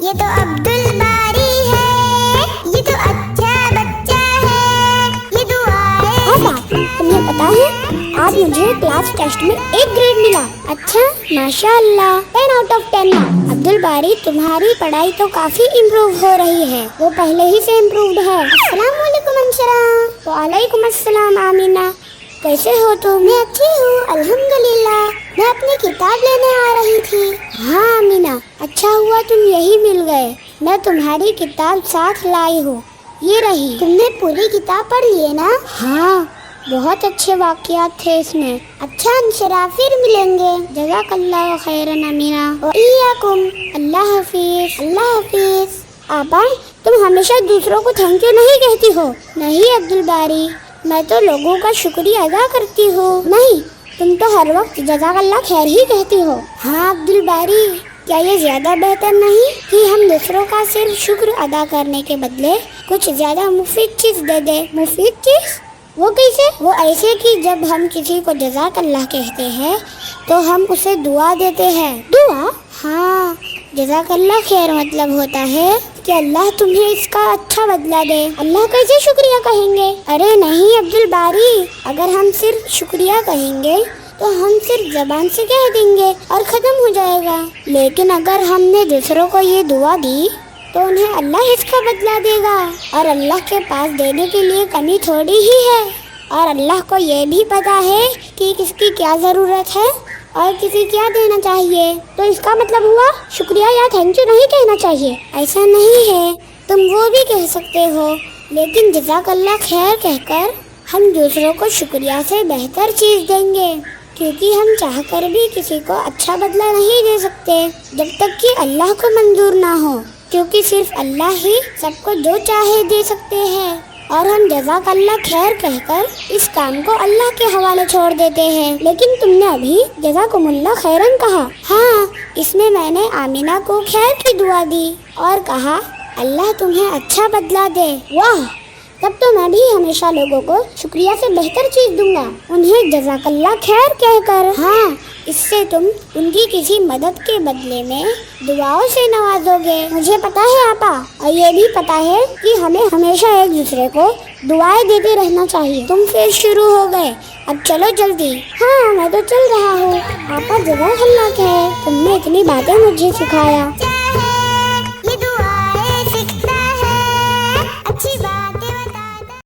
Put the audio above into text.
یہ تو عبدل باری ہے، یہ تو اچھا بچہ ہے، یہ دعائیں۔ تمہیں پتا ہے آج مجھے کلاس ٹیسٹ میں 1 گریڈ ملا۔ اچھا ماشاء اللہ، 10 آؤٹ آف 10 عبدل باری تمہاری پڑھائی تو کافی امپروو ہو رہی ہے، وہ پہلے ہی سے امپرووڈ ہے۔ السلام علیکم انشرا۔ وعلیکم السلام آمینہ، کیسے ہو تم؟ میں اچھی ہوں الحمدللہ، میں اپنی کتاب لینے آ رہی تھی۔ ہاں آمینہ، اچھا ہوا تم یہی مل گئے، میں تمہاری کتاب ساتھ لائی ہوں، یہ رہی۔ تم نے پوری کتاب پڑھ لی ہے نا؟ ہاں، بہت اچھے واقعات تھے اس میں۔ اچھا انشرا، پھر ملیں گے۔ جزاک اللہ خیرن امینہ۔ وإیاکم۔ اللہ حافظ۔ اللہ حافظ۔ آپا، تم ہمیشہ دوسروں کو تھینک یو نہیں کہتی ہو۔ نہیں عبدل باری، میں تو لوگوں کا شکریہ ادا کرتی ہوں۔ نہیں، تم تو ہر وقت جزاک اللہ خیر ہی کہتی ہو۔ ہاں عبدل باری، کیا یہ زیادہ بہتر نہیں کہ ہم دوسروں کا صرف شکر ادا کرنے کے بدلے کچھ زیادہ مفید چیز دے دیں؟ مفید چیز؟ وہ کیسے؟ وہ ایسے کہ جب ہم کسی کو جزاک اللہ کہتے ہیں تو ہم اسے دعا دیتے ہیں۔ دعا؟ ہاں، جزاک اللہ خیر مطلب ہوتا ہے کہ اللہ تمہیں اس کا اچھا بدلہ دے۔ اللہ کیسے شکریہ کہیں گے؟ ارے نہیں عبدل باری، اگر ہم صرف شکریہ کہیں گے تو ہم صرف زبان سے کہہ دیں گے اور ختم ہو جائے گا، لیکن اگر ہم نے دوسروں کو یہ دعا دی تو انہیں اللہ اس کا بدلہ دے گا، اور اللہ کے پاس دینے کے لیے کمی تھوڑی ہی ہے، اور اللہ کو یہ بھی پتا ہے کہ کس کی کیا ضرورت ہے اور کسی کیا دینا چاہیے۔ تو اس کا مطلب ہوا شکریہ یا تھینک یو نہیں کہنا چاہیے؟ ایسا نہیں ہے، تم وہ بھی کہہ سکتے ہو، لیکن جزاک اللہ خیر کہہ کر ہم دوسروں کو شکریہ سے بہتر چیز دیں گے، کیونکہ ہم چاہ کر بھی کسی کو اچھا بدلہ نہیں دے سکتے جب تک کہ اللہ کو منظور نہ ہو، کیونکہ صرف اللہ ہی سب کو جو چاہے دے سکتے ہیں، اور ہم جزاک اللہ خیر کہہ کر اس کام کو اللہ کے حوالے چھوڑ دیتے ہیں۔ لیکن تم نے ابھی جزاکم اللہ خیرن کہا۔ ہاں، اس میں نے آمینہ کو خیر کی دعا دی اور کہا اللہ تمہیں اچھا بدلہ دے۔ واہ، تب تو میں بھی ہمیشہ لوگوں کو شکریہ سے بہتر چیز دوں گا، انہیں جزاک اللہ خیر کہہ کر۔ ہاں، اس سے تم ان کی کسی مدد کے بدلے میں دعاؤں سے نوازو گے۔ مجھے پتا ہے آپا، اور یہ بھی پتا ہے کہ ہمیں ہمیشہ ایک دوسرے کو دعائیں دیتے رہنا چاہیے۔ تم پھر شروع ہو گئے، اب چلو جلدی۔ ہاں میں تو چل رہا ہوں۔ آپا جزاک اللہ خیر، تم نے اتنی باتیں مجھے سکھایا۔